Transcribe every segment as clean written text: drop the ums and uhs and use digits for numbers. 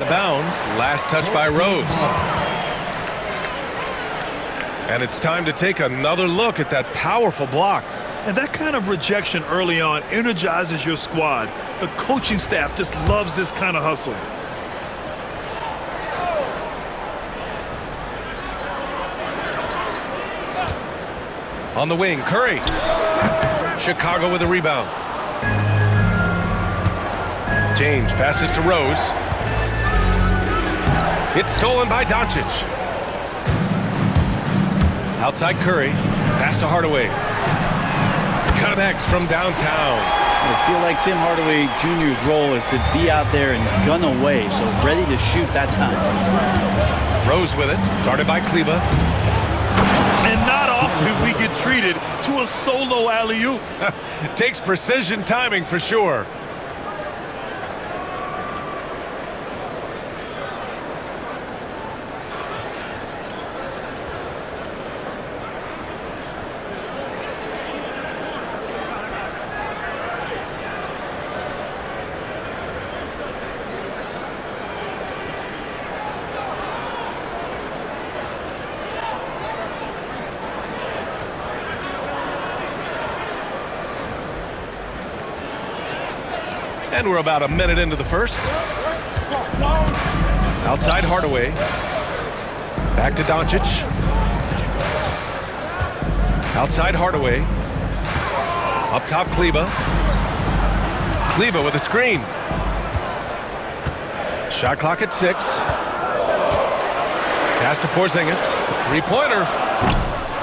The bounds, last touch by Rose. And it's time to take another look at that powerful block. And that kind of rejection early on energizes your squad. The coaching staff just loves this kind of hustle. On the wing, Curry. Chicago with a rebound. James passes to Rose. It's stolen by Doncic. Outside Curry. Pass to Hardaway. Connects from downtown. I feel like Tim Hardaway Jr.'s role is to be out there and gun away, so ready to shoot that time. Rose with it. Guarded by Kleba. And not often we get treated to a solo alley-oop. Takes precision timing for sure. And we're about a minute into the first. Outside Hardaway. Back to Doncic. Outside Hardaway. Up top Kleba. Kleba with a screen. Shot clock at 6. Pass to Porzingis. Three-pointer.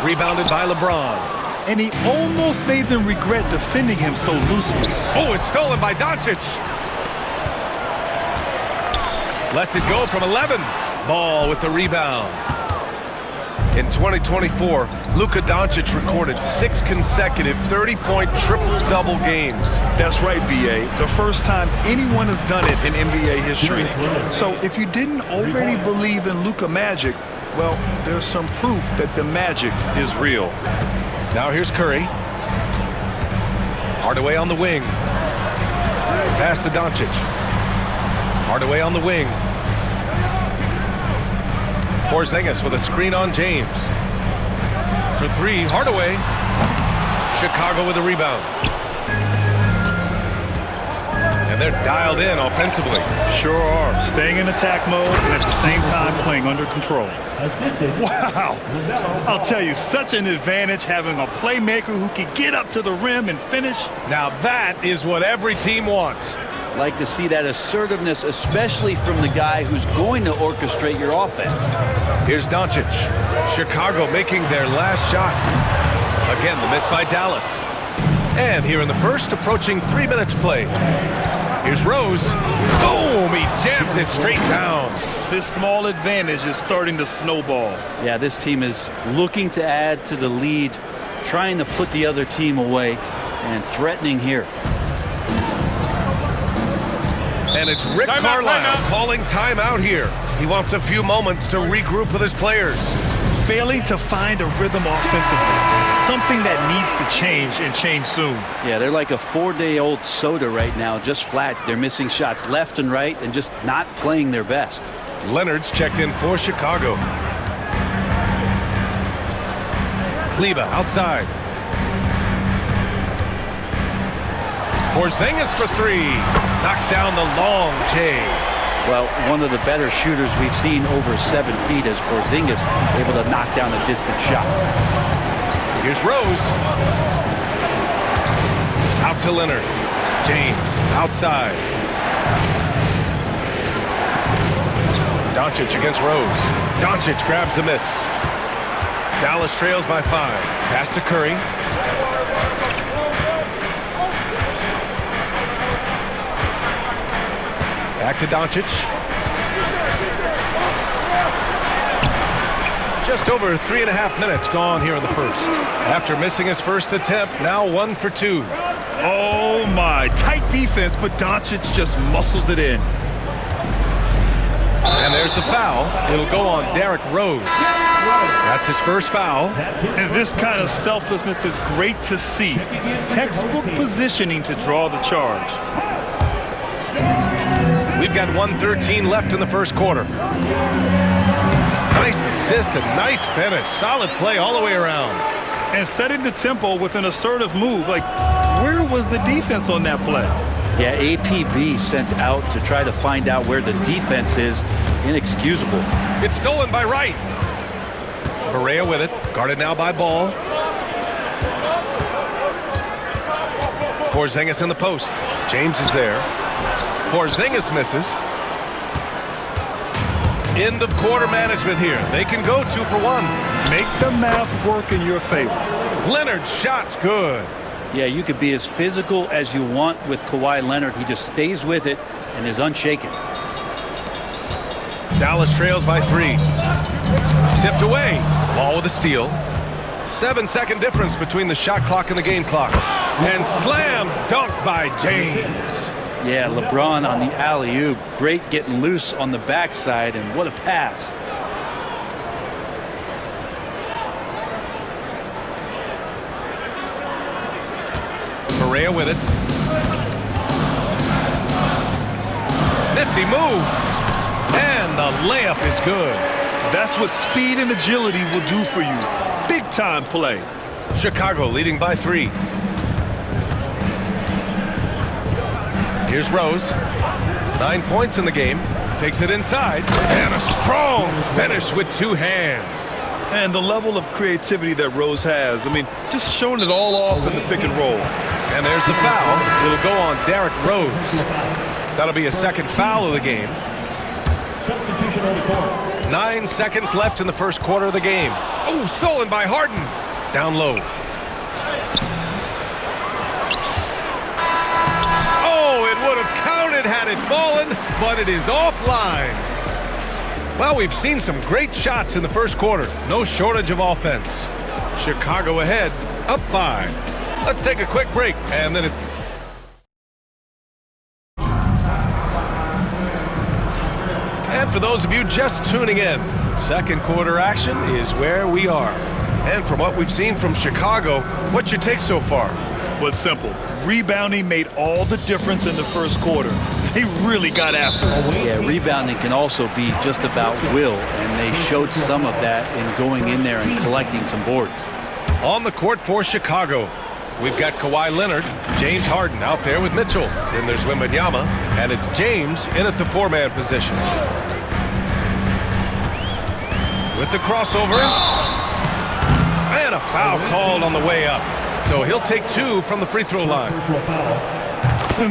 Rebounded by LeBron. And he almost made them regret defending him so loosely. Oh, it's stolen by Doncic. Lets it go from 11. Ball with the rebound. In 2024, Luka Doncic recorded 6 consecutive 30-point triple-double games. That's right, B.A. The first time anyone has done it in NBA history. So if you didn't already believe in Luka magic, well, there's some proof that the magic is real. Now here's Curry. Hardaway on the wing. Pass to Doncic. Hardaway on the wing. Porzingis with a screen on James. For 3, Hardaway. Chicago with a rebound. And they're dialed in offensively. Sure are. Staying in attack mode and at the same time playing under control. Wow. I'll tell you, such an advantage having a playmaker who can get up to the rim and finish. Now that is what every team wants. Like to see that assertiveness, especially from the guy who's going to orchestrate your offense. Here's Doncic. Chicago making their last shot. Again, the miss by Dallas. And here in the first, approaching 3 minutes played. Here's Rose. Boom! He jams it straight down. This small advantage is starting to snowball. Yeah, this team is looking to add to the lead, trying to put the other team away, and threatening here. And it's Rick Carlisle calling timeout here. He wants a few moments to regroup with his players. Failing to find a rhythm offensively. Something that needs to change and change soon. Yeah, they're like a 4-day-old soda right now, just flat. They're missing shots left and right and just not playing their best. Leonard's checked in for Chicago. Kleba outside. Porzingis for 3. Knocks down the long J. Well, one of the better shooters we've seen over 7 feet as Porzingis able to knock down a distant shot. Here's Rose. Out to Leonard. James outside. Doncic against Rose. Doncic grabs the miss. Dallas trails by 5. Pass to Curry. Back to Doncic. Just over 3.5 minutes gone here in the first. After missing his first attempt, now 1 for 2. Oh my, tight defense, but Doncic just muscles it in. And there's the foul. It'll go on Derrick Rose. That's his first foul. And this kind of selflessness is great to see. Textbook positioning to draw the charge. We've got 1:13 left in the first quarter. Nice assist and nice finish. Solid play all the way around. And setting the tempo with an assertive move. Like, where was the defense on that play? Yeah, APB sent out to try to find out where the defense is. Inexcusable. It's stolen by Wright. Berea with it. Guarded now by Ball. Porzingis in the post. James is there. Porzingis misses. End of quarter management here. They can go 2 for 1. Make the math work in your favor. Leonard's shot's good. Yeah, you could be as physical as you want with Kawhi Leonard. He just stays with it and is unshaken. Dallas trails by 3. Tipped away. Ball with a steal. 7-second difference between the shot clock and the game clock. And slam dunk by James. Yeah, LeBron on the alley-oop. Great getting loose on the backside, and what a pass. Berea with it. Nifty move. And the layup is good. That's what speed and agility will do for you. Big time play. Chicago leading by 3. Here's Rose. 9 points in the game. Takes it inside. And a strong finish with 2 hands. And the level of creativity that Rose has. I mean, just showing it all off in the pick and roll. And there's the foul. It'll go on Derrick Rose. That'll be a second foul of the game. Substitution on the court. 9 seconds left in the first quarter of the game. Oh, stolen by Harden. Down low. Oh, it would have counted had it fallen, but it is offline. Well, we've seen some great shots in the first quarter. No shortage of offense. Chicago ahead, up 5. Let's take a quick break, and then And for those of you just tuning in, second quarter action is where we are. And from what we've seen from Chicago, what's your take so far? Well, it's simple. Rebounding made all the difference in the first quarter. They really got after it. Yeah, rebounding can also be just about will, and they showed some of that in going in there and collecting some boards. On the court for Chicago, we've got Kawhi Leonard, James Harden out there with Mitchell. Then there's Wembanyama, and it's James in at the 4-man position. With the crossover. And a foul called on the way up. So he'll take 2 from the free throw line.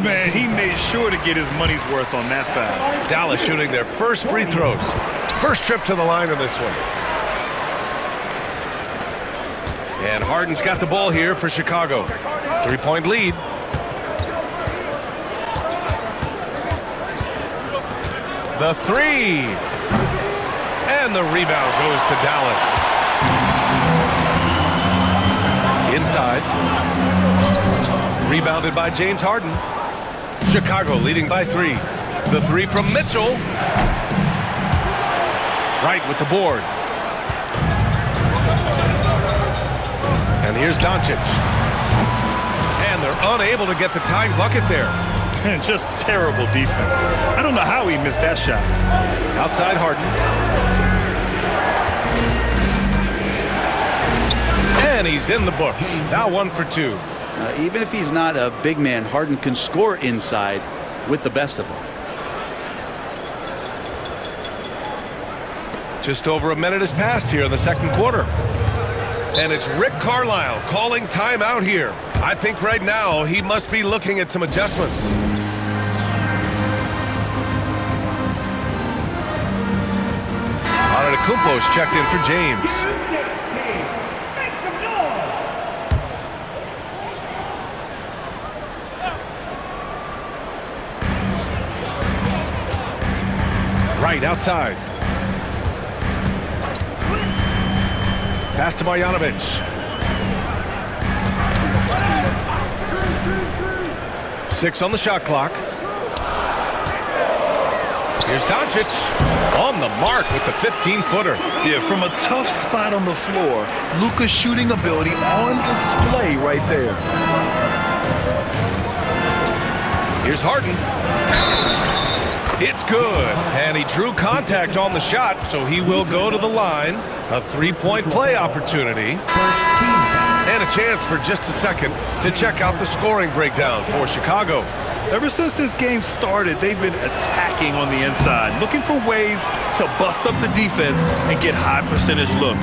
Man, he made sure to get his money's worth on that foul. Dallas shooting their first free throws. First trip to the line in this one. And Harden's got the ball here for Chicago. 3-point lead. The 3. And the rebound goes to Dallas. Inside. Rebounded by James Harden. Chicago leading by 3. The 3 from Mitchell. Right with the board. And here's Doncic. And they're unable to get the tying bucket there. Just terrible defense. I don't know how he missed that shot. Outside Harden. And he's in the books. Now 1 for 2. Even if he's not a big man, Harden can score inside with the best of them. Just over a minute has passed here in the second quarter. And it's Rick Carlisle calling timeout here. I think right now he must be looking at some adjustments. Antetokounmpo's checked in for James. Right outside. Pass to Marjanovic. Six on the shot clock. Here's Doncic on the mark with the 15-footer. Yeah, from a tough spot on the floor, Luka's shooting ability on display right there. Here's Harden. It's good, and he drew contact on the shot, so he will go to the line. A three-point play opportunity. And a chance for just a second to check out the scoring breakdown for Chicago. Ever since this game started, they've been attacking on the inside, looking for ways to bust up the defense and get high percentage looks.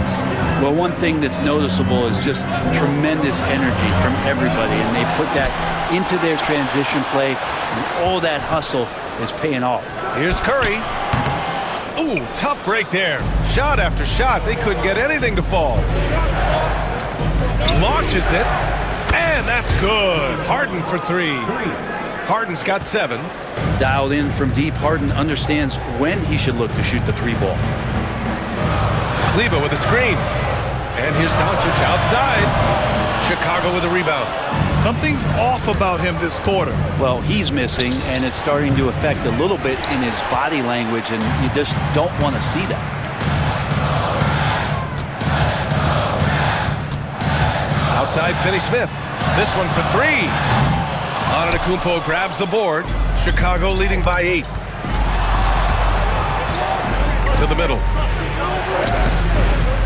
Well, one thing that's noticeable is just tremendous energy from everybody, and they put that into their transition play, and all that hustle is paying off. Here's Curry. Ooh, tough break there. Shot after shot. They couldn't get anything to fall. Launches it, and that's good. Harden for three. Harden's got 7. Dialed in from deep, Harden understands when he should look to shoot the 3 ball. Kleber with a screen. And here's Doncic outside. Chicago with a rebound. Something's off about him this quarter. Well, he's missing, and it's starting to affect a little bit in his body language, and you just don't want to see that. Outside Finney-Smith. This one for 3. Antetokounmpo grabs the board. Chicago leading by 8. To the middle.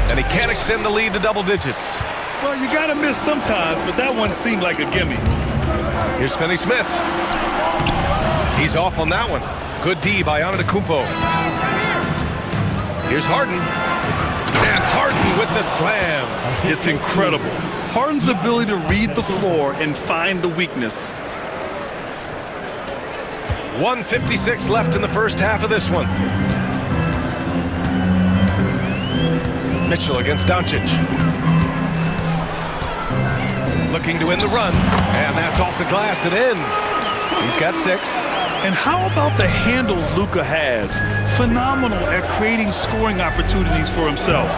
And he can't extend the lead to double digits. Well, you got to miss sometimes, but that one seemed like a gimme. Here's Finney-Smith. He's off on that one. Good D by Antetokounmpo. Here's Harden. And Harden with the slam. It's incredible. Harden's ability to read the floor and find the weakness. 1:56 left in the first half of this one. Mitchell against Doncic. Looking to win the run, and that's off the glass and in. He's got 6. And how about the handles Luka has? Phenomenal at creating scoring opportunities for himself.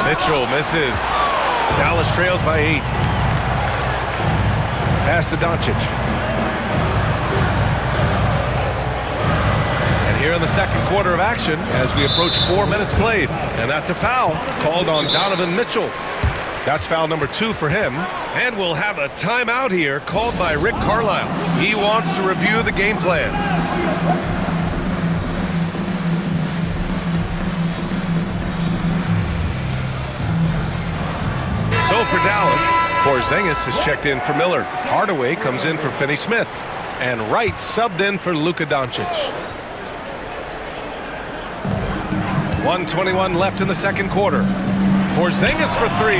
Mitchell misses. Dallas trails by 8. Pass to Doncic. And here in the second quarter of action as we approach 4 minutes played. And that's a foul called on Donovan Mitchell. That's foul number 2 for him. And we'll have a timeout here called by Rick Carlisle. He wants to review the game plan. So for Dallas, Porzingis has checked in for Miller. Hardaway comes in for Finney-Smith. And Wright subbed in for Luka Doncic. 1:21 left in the second quarter. Porzingis for 3.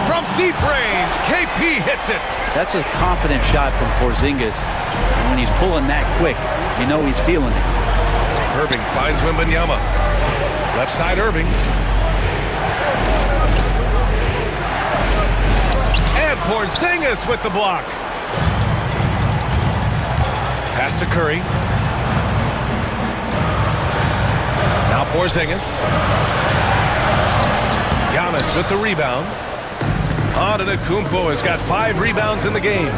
From deep range, KP hits it. That's a confident shot from Porzingis. And when he's pulling that quick, you know he's feeling it. Irving finds Wembanyama. Left side Irving. And Porzingis with the block. Pass to Curry. Now Porzingis. Giannis with the rebound. Antetokounmpo has got 5 rebounds in the game.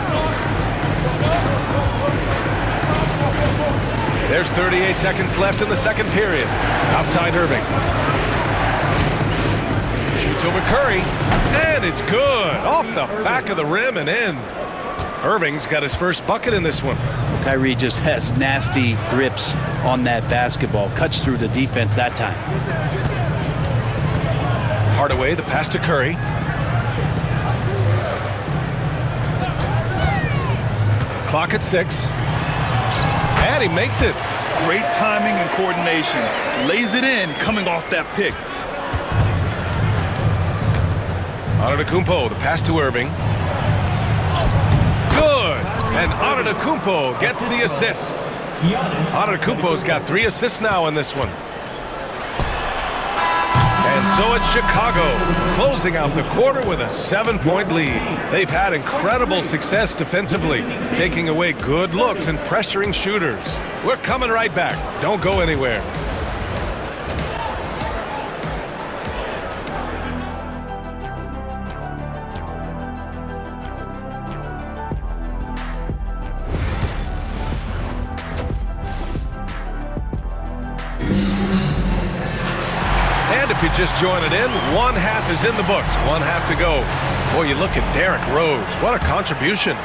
There's 38 seconds left in the second period. Outside Irving. Shoots over Curry. And it's good. Off the back of the rim and in. Irving's got his first bucket in this one. Kyrie just has nasty grips on that basketball. Cuts through the defense that time. Hardaway, the pass to Curry. Clock at 6. And he makes it. Great timing and coordination. Lays it in coming off that pick. Antetokounmpo, the pass to Irving. Good. And Antetokounmpo gets the assist. Antetokounmpo's got 3 assists now in this one. And so it's Chicago, closing out the quarter with a 7-point lead. They've had incredible success defensively, taking away good looks and pressuring shooters. We're coming right back. Don't go anywhere. And if you just join it in, 1 half is in the books. 1 half to go. Boy, you look at Derrick Rose. What a contribution.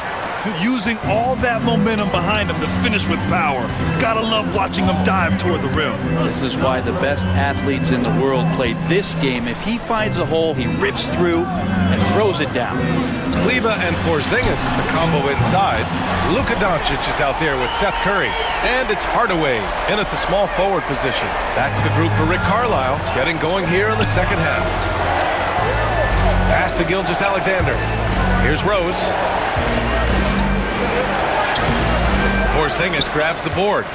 Using all that momentum behind him to finish with power. Gotta love watching him dive toward the rim. This is why the best athletes in the world play this game. If he finds a hole, he rips through and throws it down. Kleba and Porzingis, the combo inside. Luka Doncic is out there with Seth Curry. And it's Hardaway in at the small forward position. That's the group for Rick Carlisle, getting going here in the second half. Pass to Gilgeous-Alexander. Here's Rose. Porzingis grabs the board.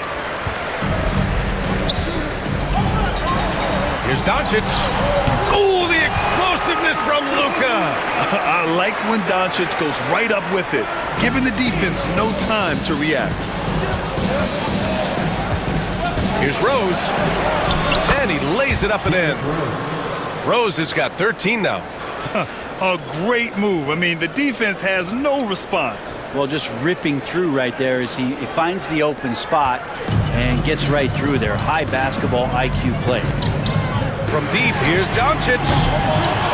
Here's Doncic. Oh, the explosiveness from Luka. I like when Doncic goes right up with it, giving the defense no time to react. Here's Rose. And he lays it up and in. Rose has got 13 now. A great move. I mean, the defense has no response. Well, just ripping through right there as he finds the open spot and gets right through there. High basketball IQ play. From deep, here's Doncic.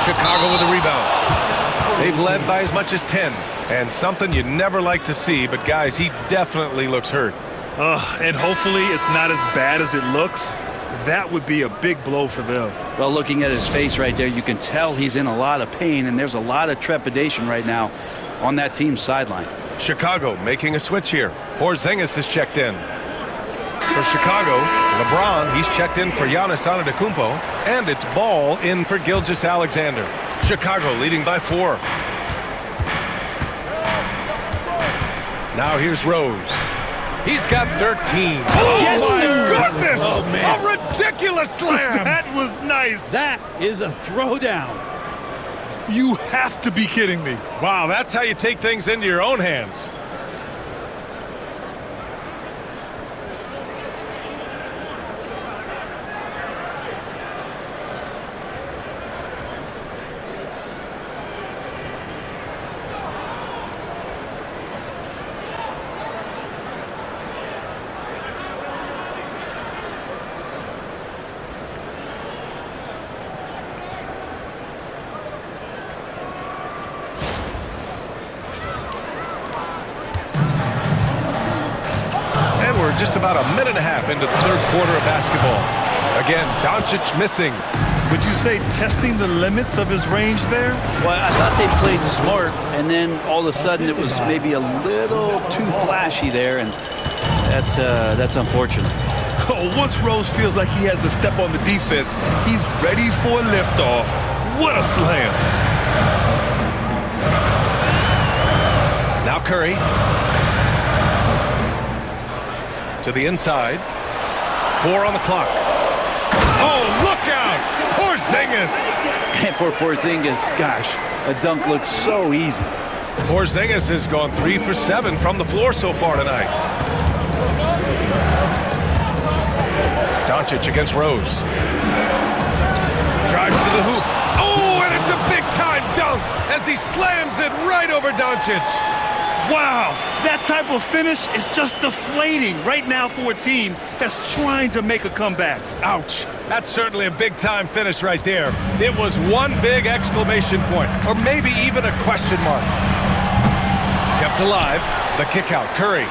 Chicago with a rebound. They've led by as much as 10. And something you never like to see, but guys, he definitely looks hurt. And hopefully it's not as bad as it looks. That would be a big blow for them. Well, looking at his face right there, you can tell he's in a lot of pain, and there's a lot of trepidation right now on that team's sideline. Chicago making a switch here. Porzingis is checked in. For Chicago, LeBron, he's checked in for Giannis Antetokounmpo, and it's Ball in for Gilgeous-Alexander. Chicago leading by 4. Now here's Rose. He's got 13. Oh, yes, my sir. goodness! Oh, man. A ridiculous slam! That was nice. That is a throwdown. You have to be kidding me. Wow, that's how you take things into your own hands. Just about a minute and a half into the third quarter of basketball. Again, Doncic missing. Would you say testing the limits of his range there? Well, I thought they played smart, and then all of a sudden it was maybe a little too flashy there, and that's unfortunate. Oh, once Rose feels like he has to step on the defense, he's ready for a liftoff. What a slam. Now Curry. To the inside. 4 on the clock. Oh, look out! Porzingis! And for Porzingis, gosh, a dunk looks so easy. Porzingis has gone 3 for 7 from the floor so far tonight. Doncic against Rose. Drives to the hoop. Oh, and it's a big-time dunk as he slams it right over Doncic. Wow, that type of finish is just deflating right now for a team that's trying to make a comeback. Ouch. That's certainly a big-time finish right there. It was one big exclamation point, or maybe even a question mark. Kept alive. The kick out. Curry.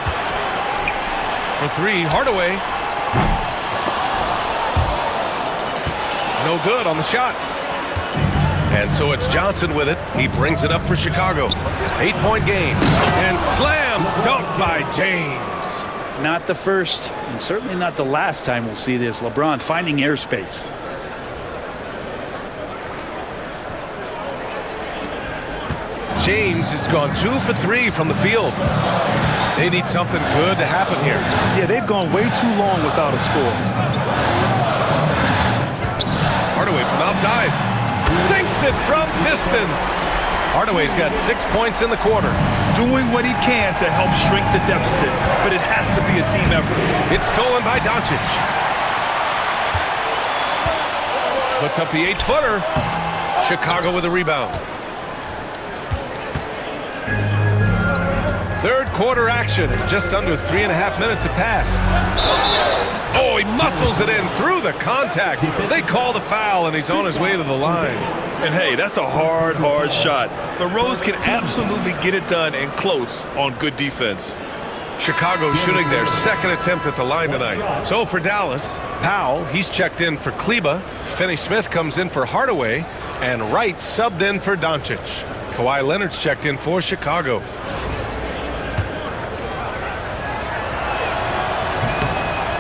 For 3, Hardaway. No good on the shot. And so it's Johnson with it. He brings it up for Chicago. 8-point game. And slam dunk by James. Not the first, and certainly not the last time we'll see this. LeBron finding airspace. James has gone 2 for 3 from the field. They need something good to happen here. Yeah, they've gone way too long without a score. Hardaway from outside. Sinks it from distance. Hardaway's got 6 points in the quarter. Doing what he can to help shrink the deficit, but it has to be a team effort. It's stolen by Doncic. Puts up the 8-footer. Chicago with a rebound. Third quarter action, and just under 3.5 minutes have passed. Oh, he muscles it in through the contact. They call the foul, and he's on his way to the line. And hey, that's a hard shot. But Rose can absolutely get it done and close on good defense. Chicago shooting their second attempt at the line tonight. So for Dallas, Powell, he's checked in for Kleba. Finney-Smith comes in for Hardaway. And Wright subbed in for Doncic. Kawhi Leonard's checked in for Chicago.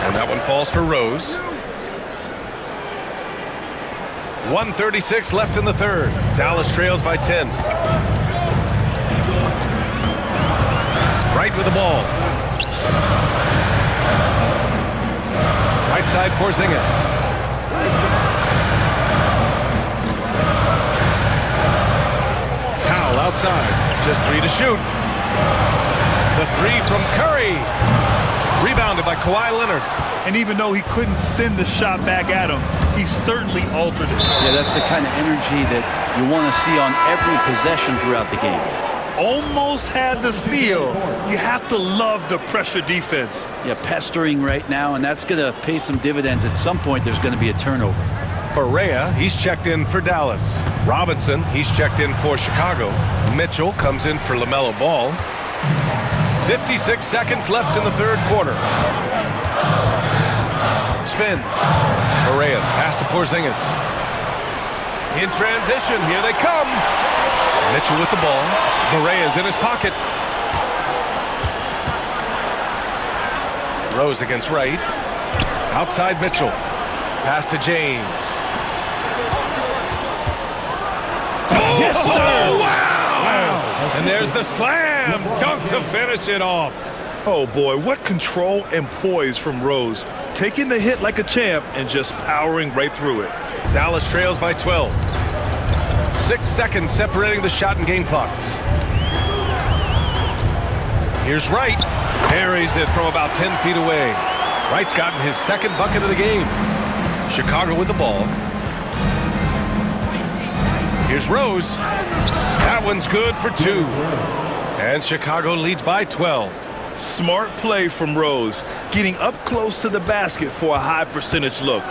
And that one falls for Rose. 1:36 left in the third. Dallas trails by 10. Wright with the ball. Right side Porzingis. Powell outside. Just 3 to shoot. The 3 from Curry. Rebounded by Kawhi Leonard. And even though he couldn't send the shot back at him, he certainly altered it. Yeah, that's the kind of energy that you want to see on every possession throughout the game. Almost had the steal. You have to love the pressure defense. Yeah, pestering right now, and that's going to pay some dividends. At some point, there's going to be a turnover. Barea, he's checked in for Dallas. Robinson, he's checked in for Chicago. Mitchell comes in for LaMelo Ball. 56 seconds left in the third quarter. Spins. Barea, pass to Porzingis. In transition, here they come. Mitchell with the ball. Barea's in his pocket. Rose against Wright. Outside Mitchell. Pass to James. Oh, Yes, sir. Wow! And there's the slam dunk to finish it off. Oh boy, what control and poise from Rose. Taking the hit like a champ and just powering right through it. Dallas trails by 12. 6 seconds separating the shot and game clocks. Here's Wright. Parries it from about 10 feet away. Wright's gotten his second bucket of the game. Chicago with the ball. Here's Rose. That one's good for 2. And Chicago leads by 12. Smart play from Rose, getting up close to the basket for a high percentage look.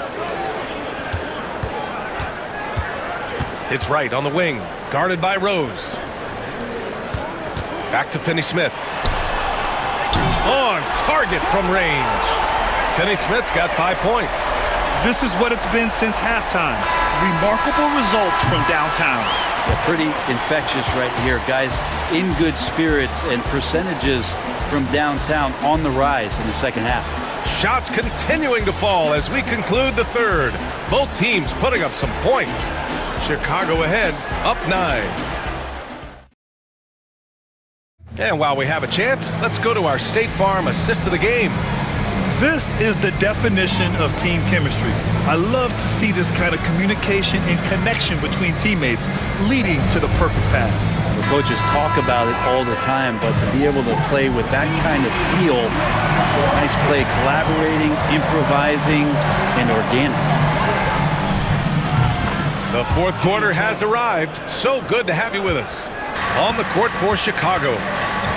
It's Wright on the wing, guarded by Rose. Back to Finney-Smith. On target from range. Finney-Smith's got 5 points. This is what it's been since halftime. Remarkable results from downtown. Yeah, pretty infectious right here. Guys in good spirits and percentages from downtown on the rise in the second half. Shots continuing to fall as we conclude the third. Both teams putting up some points. Chicago ahead, up 9. And while we have a chance, let's go to our State Farm assist of the game. This is the definition of team chemistry. I love to see this kind of communication and connection between teammates leading to the perfect pass. The coaches talk about it all the time, but to be able to play with that kind of feel, nice play, collaborating, improvising, and organic. The fourth quarter has arrived. So good to have you with us. On the court for Chicago,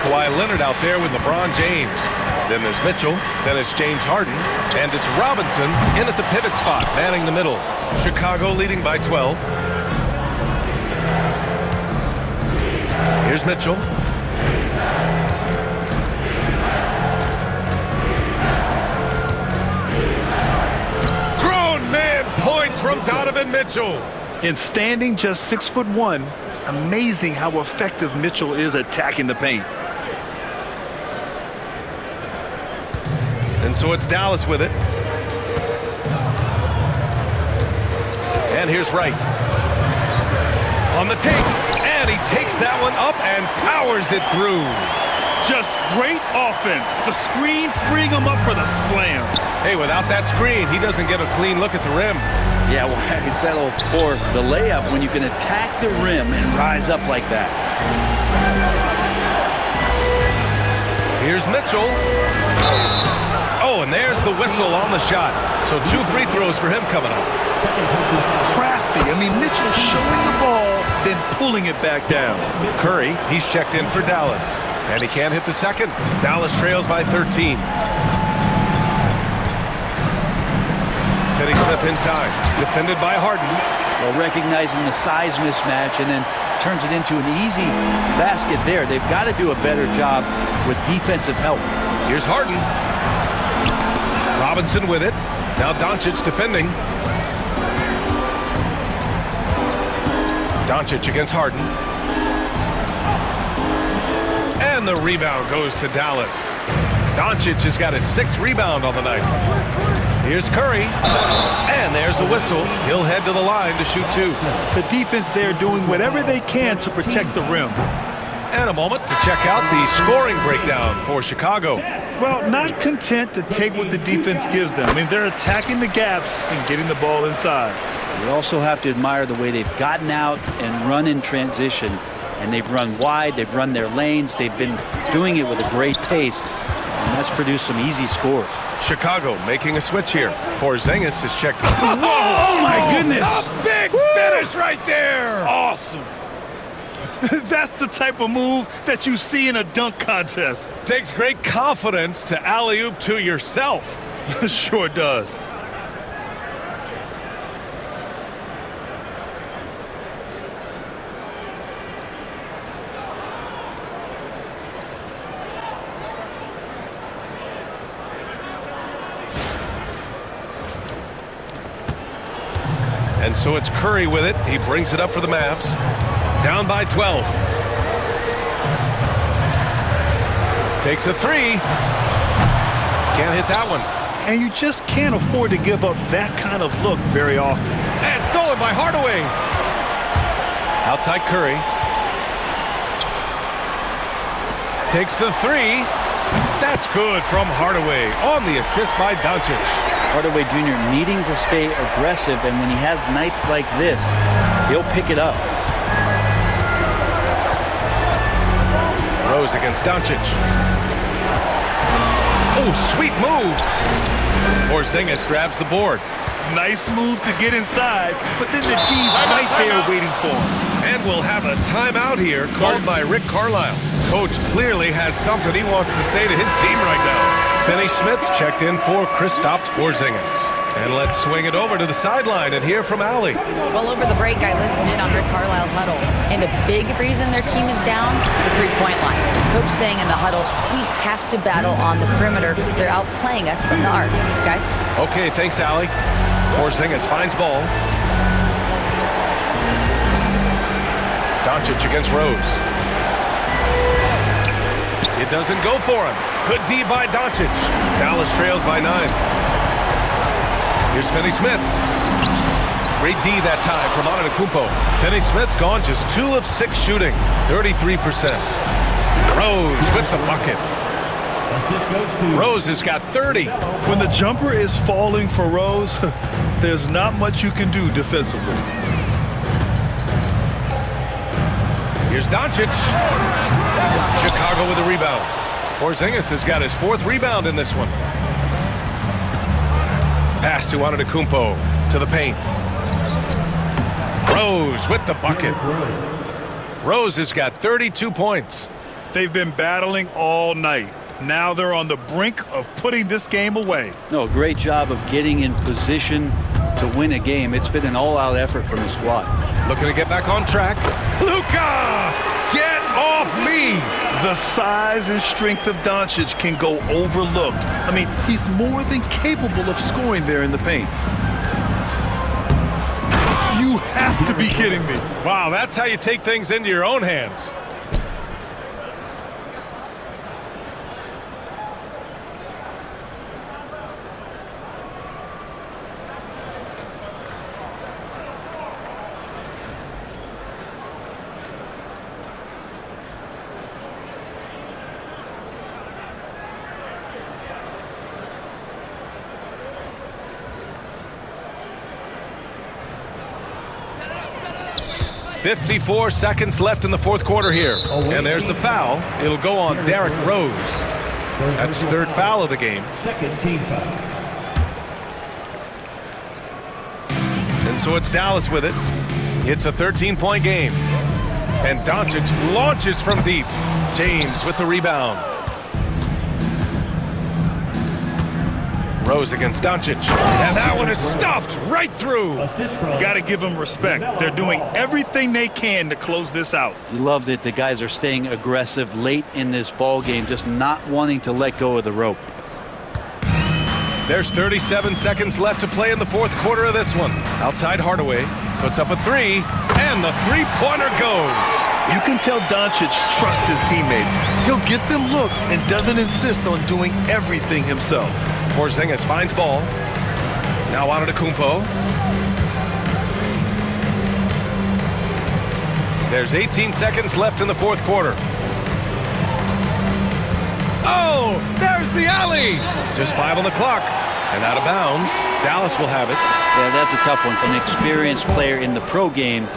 Kawhi Leonard out there with LeBron James. Then there's Mitchell, then it's James Harden, and it's Robinson in at the pivot spot, manning the middle. Chicago leading by 12. Here's Mitchell. Grown man points from Donovan Mitchell. And standing just 6'1", amazing how effective Mitchell is attacking the paint. And so it's Dallas with it. And here's Wright. On the take. And he takes that one up and powers it through. Just great offense. The screen freeing him up for the slam. Hey, without that screen, he doesn't get a clean look at the rim. Yeah, why settle for the layup when you can attack the rim and rise up like that? Here's Mitchell. Oh, and there's the whistle on the shot. So 2 free throws for him coming up. Crafty. I mean, Mitchell showing the ball, then pulling it back down. Curry, he's checked in for Dallas. And he can't hit the second. Dallas trails by 13. Smith inside, defended by Harden. Well, recognizing the size mismatch and then turns it into an easy basket there. They've got to do a better job with defensive help. Here's Harden. Robinson with it. Now Doncic defending. Doncic against Harden. And the rebound goes to Dallas. Doncic has got his 6th rebound on the night. Here's Curry. And there's a whistle. He'll head to the line to shoot 2. The defense there doing whatever they can to protect the rim. And a moment to check out the scoring breakdown for Chicago. Well, not content to take what the defense gives them. I mean, they're attacking the gaps and getting the ball inside. You also have to admire the way they've gotten out and run in transition. And they've run wide, they've run their lanes, they've been doing it with a great pace. And that's produced some easy scores. Chicago making a switch here. Porzingis is checked. Whoa! Oh, my goodness! A big finish right there! Awesome. That's the type of move that you see in a dunk contest. Takes great confidence to alley-oop to yourself. Sure does. And so it's Curry with it. He brings it up for the Mavs. Down by 12. Takes a 3. Can't hit that one. And you just can't afford to give up that kind of look very often. And stolen by Hardaway. Outside Curry. Takes the 3. That's good from Hardaway on the assist by Doncic. Hardaway Jr. needing to stay aggressive, and when he has nights like this, he'll pick it up. Rose against Doncic. Oh, sweet move. Porzingis grabs the board. Nice move to get inside, but then the D's right there waiting for him. And we'll have a timeout here called by Rick Carlisle. Coach clearly has something he wants to say to his team right now. Finney Smith checked in for Kristaps Porzingis. And let's swing it over to the sideline and hear from Allie. Well, over the break, I listened in on Rick Carlisle's huddle. And a big reason their team is down, the three-point line. Coach saying in the huddle, we have to battle on the perimeter. They're outplaying us from the arc. Guys? Okay, thanks, Allie. Porzingis finds ball. Doncic against Rose. It doesn't go for him. Good D by Doncic. Dallas trails by 9. Here's Finney Smith. Great D that time from Antetokounmpo. Finney Smith's gone just 2 of 6 shooting, 33%. Rose with the bucket. Rose has got 30. When the jumper is falling for Rose, there's not much you can do defensively. Here's Doncic. Chicago with a rebound. Porzingis has got his 4th rebound in this one. Pass to Antetokounmpo to the paint. Rose with the bucket. Rose has got 32 points. They've been battling all night. Now they're on the brink of putting this game away. No, great job of getting in position to win a game. It's been an all-out effort from the squad. Looking to get back on track. Luka! Get off me! The size and strength of Doncic can go overlooked. I mean, he's more than capable of scoring there in the paint. You have to be kidding me. Wow, that's how you take things into your own hands. .54 seconds left in the 4th quarter here. And there's the foul. It'll go on Derrick Rose. That's his 3rd foul of the game. Second team foul. And so it's Dallas with it. It's a 13-point game. And Doncic launches from deep. James with the rebound. Rose against Doncic. And that one is stuffed right through. Assist from. Got to give them respect. They're doing everything they can to close this out. You love that the guys are staying aggressive late in this ball game, just not wanting to let go of the rope. There's 37 seconds left to play in the fourth quarter of this one. Outside Hardaway puts up a three, and the three-pointer goes. You can tell Doncic trusts his teammates. He'll get them looks and doesn't insist on doing everything himself. Porzingis finds ball. Now Antetokounmpo. There's 18 seconds left in the fourth quarter. Oh, there's the alley. Just 5 on the clock. And out of bounds. Dallas will have it. Yeah, that's a tough one. An experienced player in the pro game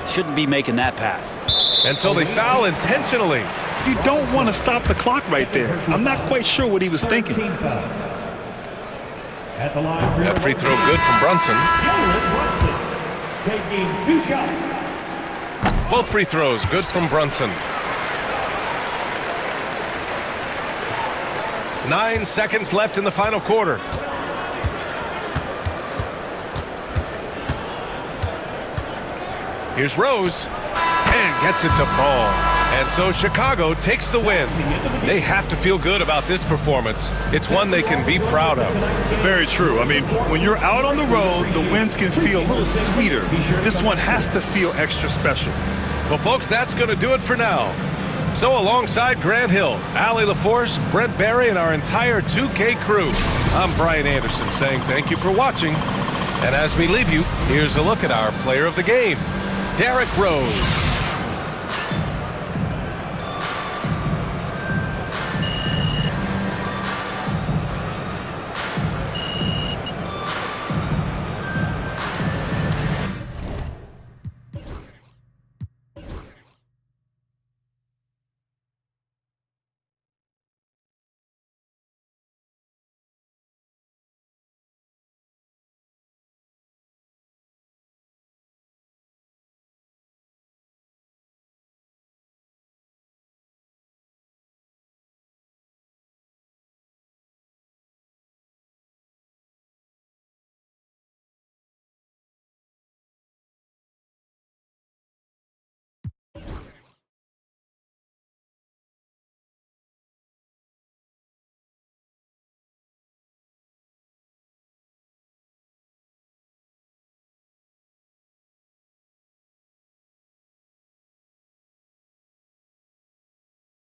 shouldn't be making that pass. And so they foul intentionally. You don't want to stop the clock right there. I'm not quite sure what he was thinking. Team foul. At the line. That free throw good from Brunson. Taking 2 shots. Both free throws good from Brunson. 9 seconds left in the final quarter. Here's Rose, and gets it to fall. And so Chicago takes the win. They have to feel good about this performance. It's one they can be proud of. Very true. I mean, when you're out on the road, the wins can feel a little sweeter. This one has to feel extra special. Well, folks, that's going to do it for now. So alongside Grant Hill, Allie LaForce, Brent Barry, and our entire 2K crew, I'm Brian Anderson saying thank you for watching. And as we leave you, here's a look at our player of the game, Derrick Rose.